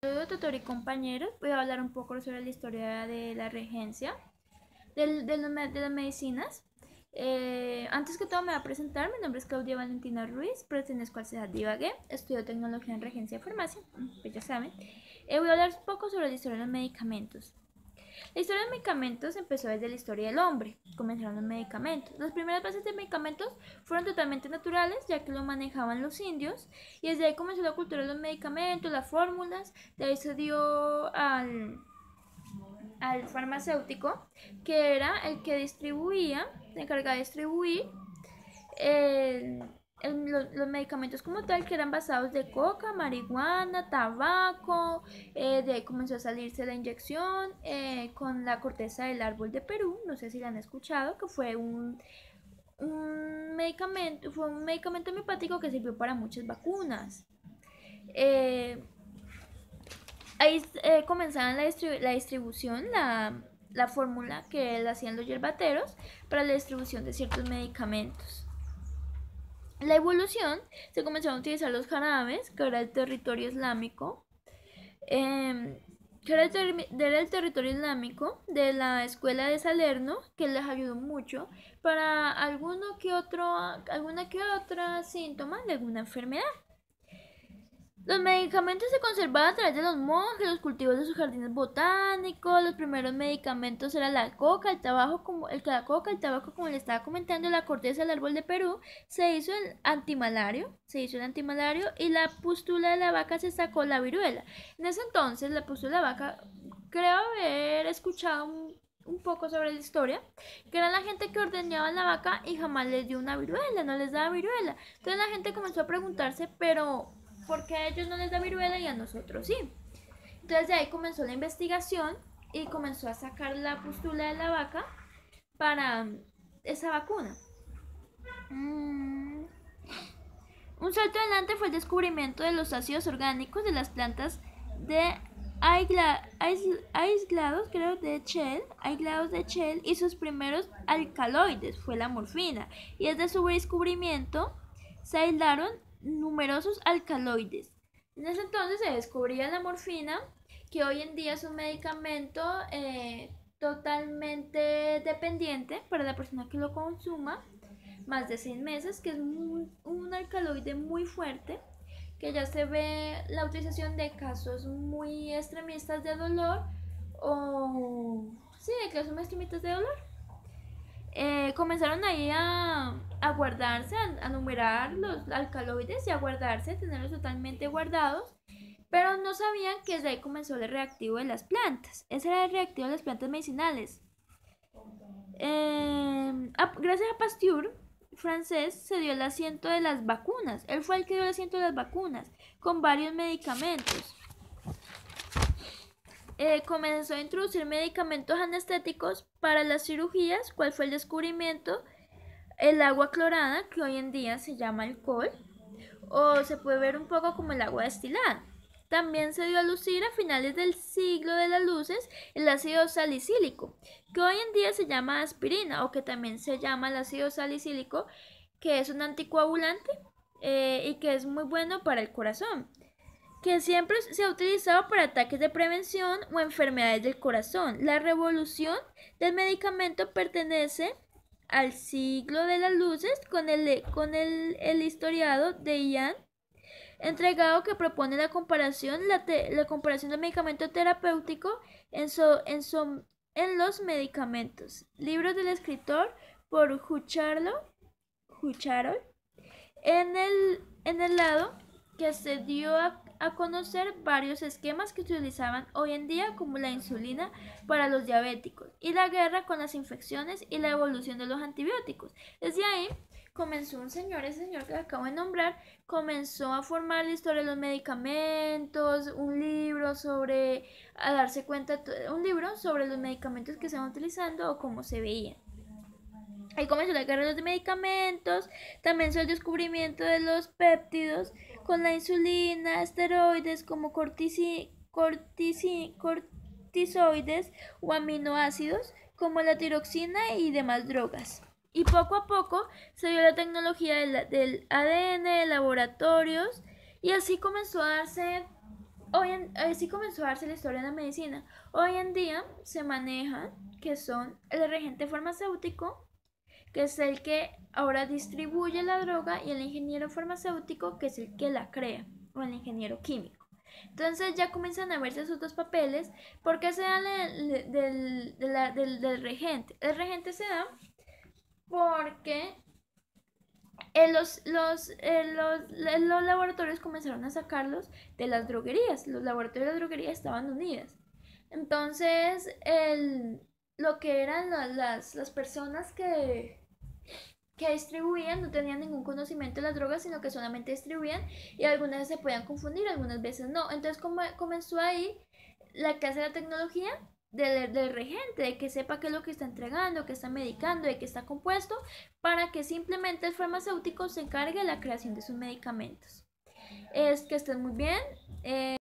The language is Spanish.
Saludos, tutor y compañeros. Voy a hablar un poco sobre la historia de la regencia, de las medicinas. Antes que todo me voy a presentar. Mi nombre es Claudia Valentina Ruiz, pertenezco al CEDAT de Ibagué, estudio tecnología en regencia y farmacia, pues ya saben. Voy a hablar un poco sobre la historia de los medicamentos. La historia de los medicamentos empezó desde la historia del hombre. Comenzaron los medicamentos. Las primeras bases de medicamentos fueron totalmente naturales, ya que lo manejaban los indios, y desde ahí comenzó la cultura de los medicamentos, las fórmulas. De ahí se dio al farmacéutico, que era el que distribuía, se encargaba de distribuir el, los medicamentos como tal, que eran basados de coca, marihuana, tabaco. De ahí comenzó a salirse la inyección con la corteza del árbol de Perú, no sé si la han escuchado, que fue un medicamento homeopático que sirvió para muchas vacunas. Eh, Ahí comenzaban la distribución, la fórmula que hacían los yerbateros para la distribución de ciertos medicamentos. La evolución, se comenzaron a utilizar los jarabes, que era el territorio islámico, que era el territorio islámico de la escuela de Salerno, que les ayudó mucho para alguna que otra síntoma de alguna enfermedad. Los medicamentos se conservaban a través de los monjes, los cultivos de sus jardines botánicos. Los primeros medicamentos eran la coca, el tabaco, como le estaba comentando, la corteza del árbol de Perú. Se hizo el antimalario y la pústula de la vaca se sacó la viruela. En ese entonces, la pústula de la vaca, creo haber escuchado un poco sobre la historia, que era la gente que ordeñaba la vaca y jamás les dio una viruela, no les daba viruela. Entonces la gente comenzó a preguntarse, pero porque a ellos no les da viruela y a nosotros sí. Entonces de ahí comenzó la investigación y comenzó a sacar la pústula de la vaca para esa vacuna. Un salto adelante fue el descubrimiento de los ácidos orgánicos de las plantas de aislados, creo, aislados de Shell, y sus primeros alcaloides fue la morfina. Y desde su descubrimiento se aislaron numerosos alcaloides. En ese entonces se descubría la morfina, que hoy en día es un medicamento totalmente dependiente para la persona que lo consuma más de 6 meses, que es un alcaloide muy fuerte, que ya se ve la utilización de casos muy extremistas de dolor, o sí, de casos muy extremistas de dolor. Comenzaron ahí a guardarse, a numerar los alcaloides y a guardarse, a tenerlos totalmente guardados, pero no sabían que desde ahí comenzó el reactivo de las plantas. Ese era el reactivo de las plantas medicinales. Gracias a Pasteur, francés, se dio el asiento de las vacunas. Él fue el que dio el asiento de las vacunas con varios medicamentos. Comenzó a introducir medicamentos anestéticos para las cirugías, cual fue el descubrimiento el agua clorada, que hoy en día se llama alcohol, o se puede ver un poco como el agua destilada. También se dio a lucir a finales del siglo de las luces el ácido salicílico, que hoy en día se llama aspirina, o que también se llama el ácido salicílico, que es un anticoagulante y que es muy bueno para el corazón, que siempre se ha utilizado para ataques de prevención o enfermedades del corazón. La revolución del medicamento pertenece al siglo de las luces con el historiado de Ian entregado, que propone la comparación del medicamento terapéutico en los medicamentos. Libros del escritor por Hucharol en el lado que se dio a conocer varios esquemas que se utilizaban hoy en día, como la insulina para los diabéticos y la guerra con las infecciones y la evolución de los antibióticos. Desde ahí comenzó ese señor que acabo de nombrar, comenzó a formar la historia de los medicamentos, un libro sobre los medicamentos que se van utilizando o cómo se veían. Ahí comenzó la guerra de los medicamentos, también el descubrimiento de los péptidos con la insulina, esteroides como cortisoides o aminoácidos como la tiroxina y demás drogas. Y poco a poco se dio la tecnología del ADN, de laboratorios, y así comenzó a darse así comenzó a darse la historia de la medicina. Hoy en día se manejan que son el regente farmacéutico, que es el que ahora distribuye la droga, y el ingeniero farmacéutico, que es el que la crea, o el ingeniero químico. Entonces ya comienzan a verse esos dos papeles. ¿Por qué se da del regente? El regente se da porque los laboratorios comenzaron a sacarlos de las droguerías. Los laboratorios de las droguerías estaban unidos. Entonces, lo que eran las personas que distribuían no tenían ningún conocimiento de las drogas, sino que solamente distribuían, y algunas veces se podían confundir, algunas veces no. Entonces comenzó ahí la clase de la tecnología del regente, de que sepa qué es lo que está entregando, qué está medicando, de qué está compuesto, para que simplemente el farmacéutico se encargue de la creación de sus medicamentos. Es que estén muy bien.